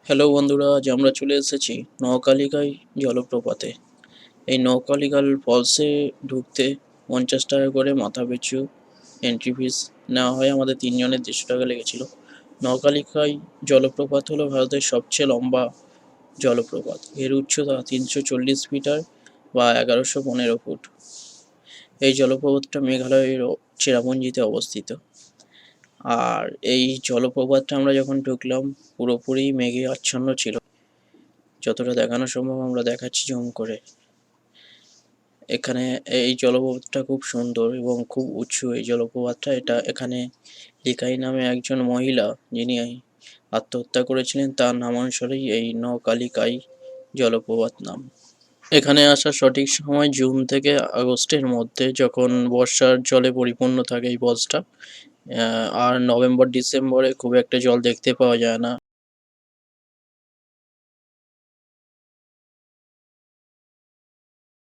Hello বন্ধুরা, আজ আমরা চলে এসেছি নহকালিকাই জলপ্রপাতে। এই নহকালিকাল ফলসে ঢুকতে 50 টাকা করে মাথা পিছু এন্ট্রি ফিস নেওয়া হয়। আমাদের তিনজনের 150 টাকা লেগেছিল। নহকালিকাই জলপ্রপাত হলো ভারতের সবচেয়ে লম্বা জলপ্রপাত। এর উচ্চতা 340 মিটার বা 1115 ফুট। এই জলপ্রপাতটা মেঘালয়ের চেরাপুঞ্জিতে অবস্থিত। আর এই জলপ্রপাতটা আমরা যখন ঢুকলাম পুরোপুরি মেঘে আচ্ছন্ন ছিল। যতটা দেখানো সম্ভব আমরা দেখাচ্ছি জুম করে। এখানে এই জলপ্রপাতটা খুব সুন্দর এবং খুব উঁচু। এই জলপ্রপাতটা এখানে লিকাই নামে একজন মহিলা, যিনি আত্মহত্যা করেছিলেন, তার নামানুসারেই এই নকালিকাই জলপ্রপাত নাম। এখানে আসার সঠিক সময় জুন থেকে আগস্টের মধ্যে, যখন বর্ষার জলে পরিপূর্ণ থাকে এই ফলসটা। আর নভেম্বর ডিসেম্বরে খুব একটা জল দেখতে পাওয়া যায় না।